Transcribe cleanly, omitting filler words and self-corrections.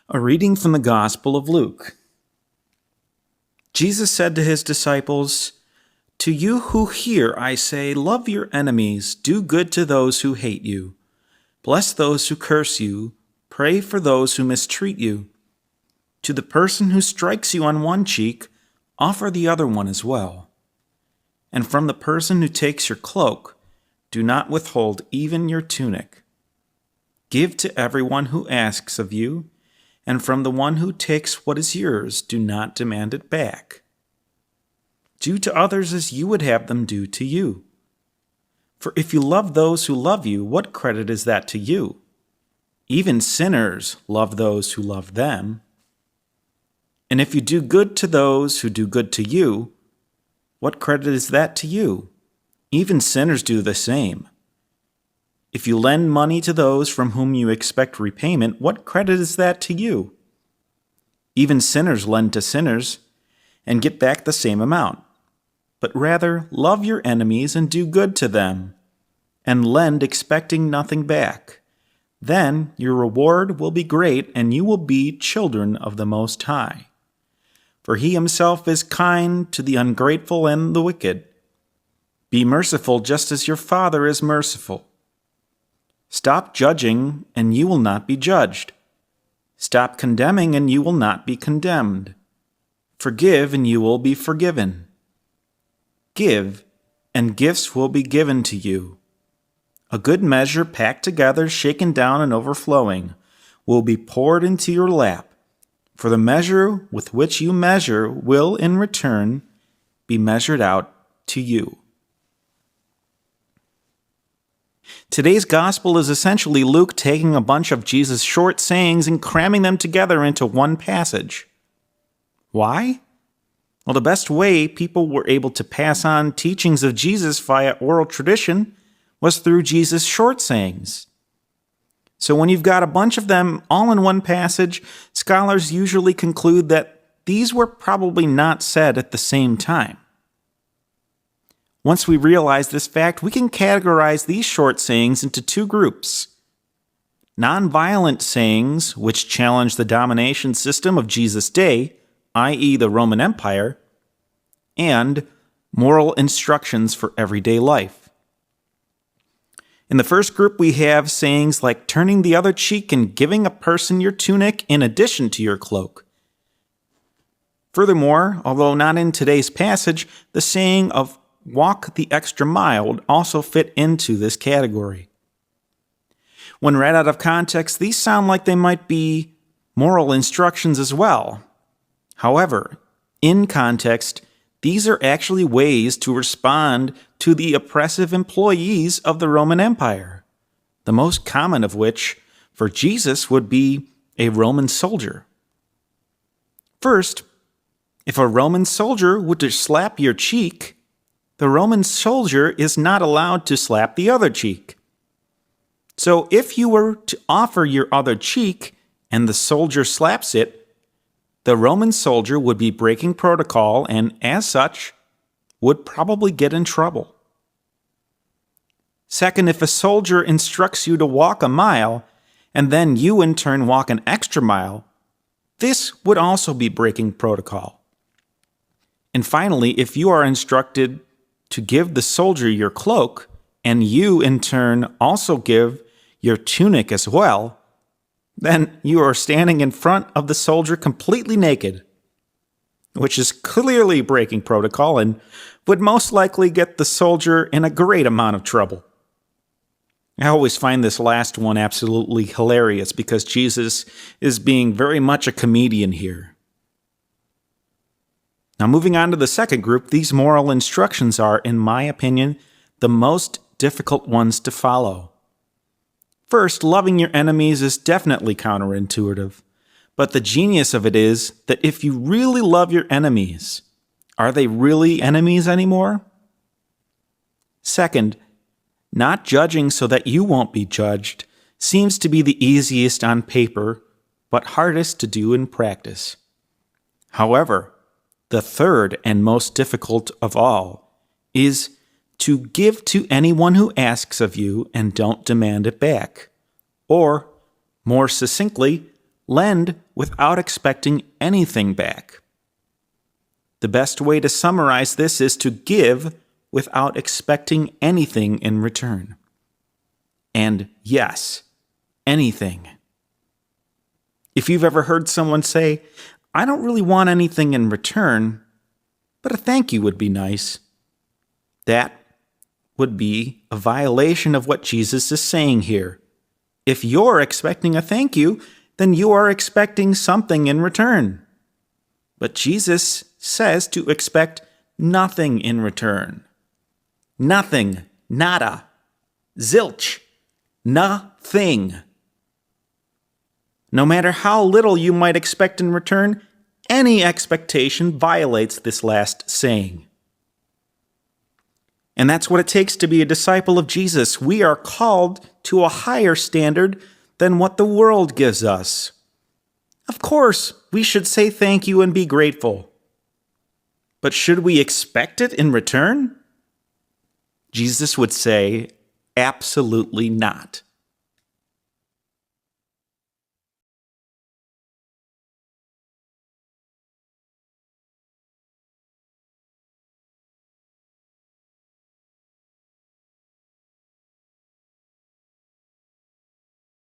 A reading from the Gospel of Luke. Jesus said to his disciples, "To you who hear, I say, love your enemies, do good to those who hate you, bless those who curse you, pray for those who mistreat you. To the person who strikes you on one cheek, offer the other one as well. And from the person who takes your cloak, do not withhold even your tunic. Give to everyone who asks of you, and from the one who takes what is yours, do not demand it back. Do to others as you would have them do to you. For if you love those who love you, what credit is that to you? Even sinners love those who love them. And if you do good to those who do good to you, what credit is that to you? Even sinners do the same. If you lend money to those from whom you expect repayment, what credit is that to you? Even sinners lend to sinners and get back the same amount. But rather, love your enemies and do good to them, and lend expecting nothing back. Then your reward will be great, and you will be children of the Most High. For he himself is kind to the ungrateful and the wicked. Be merciful just as your Father is merciful. Stop judging, and you will not be judged. Stop condemning, and you will not be condemned. Forgive, and you will be forgiven. Give, and gifts will be given to you. A good measure, packed together, shaken down, and overflowing, will be poured into your lap. For the measure with which you measure will, in return, be measured out to you." Today's gospel is essentially Luke taking a bunch of Jesus' short sayings and cramming them together into one passage. Why? Well, the best way people were able to pass on teachings of Jesus via oral tradition was through Jesus' short sayings. So when you've got a bunch of them all in one passage, scholars usually conclude that these were probably not said at the same time. Once we realize this fact, we can categorize these short sayings into two groups: nonviolent sayings, which challenge the domination system of Jesus' day, i.e. the Roman Empire, and moral instructions for everyday life. In the first group, we have sayings like turning the other cheek and giving a person your tunic in addition to your cloak. Furthermore, although not in today's passage, the saying of walk the extra mile also fit into this category. When read out of context, these sound like they might be moral instructions as well. However, in context, these are actually ways to respond to the oppressive employees of the Roman Empire, the most common of which, for Jesus, would be a Roman soldier. First, if a Roman soldier were to slap your cheek, the Roman soldier is not allowed to slap the other cheek. So if you were to offer your other cheek and the soldier slaps it, the Roman soldier would be breaking protocol and, as such, would probably get in trouble. Second, if a soldier instructs you to walk a mile and then you in turn walk an extra mile, this would also be breaking protocol. And finally, if you are instructed to give the soldier your cloak, and you in turn also give your tunic as well, then you are standing in front of the soldier completely naked, which is clearly breaking protocol and would most likely get the soldier in a great amount of trouble. I always find this last one absolutely hilarious because Jesus is being very much a comedian here. Now, moving on to the second group, these moral instructions are, in my opinion, the most difficult ones to follow. First, loving your enemies is definitely counterintuitive, but the genius of it is that if you really love your enemies, are they really enemies anymore? Second, not judging so that you won't be judged seems to be the easiest on paper, but hardest to do in practice. However, the third and most difficult of all is to give to anyone who asks of you and don't demand it back. Or, more succinctly, Lend without expecting anything back. The best way to summarize this is to give without expecting anything in return. And yes, anything. If you've ever heard someone say, "I don't really want anything in return, but a thank you would be nice," that would be a violation of what Jesus is saying here. If you're expecting a thank you, then you are expecting something in return. But Jesus says to expect nothing in return. Nothing, nada, zilch, nothing. No matter how little you might expect in return, any expectation violates this last saying. And that's what it takes to be a disciple of Jesus. We are called to a higher standard than what the world gives us. Of course, we should say thank you and be grateful. But should we expect it in return? Jesus would say, absolutely not.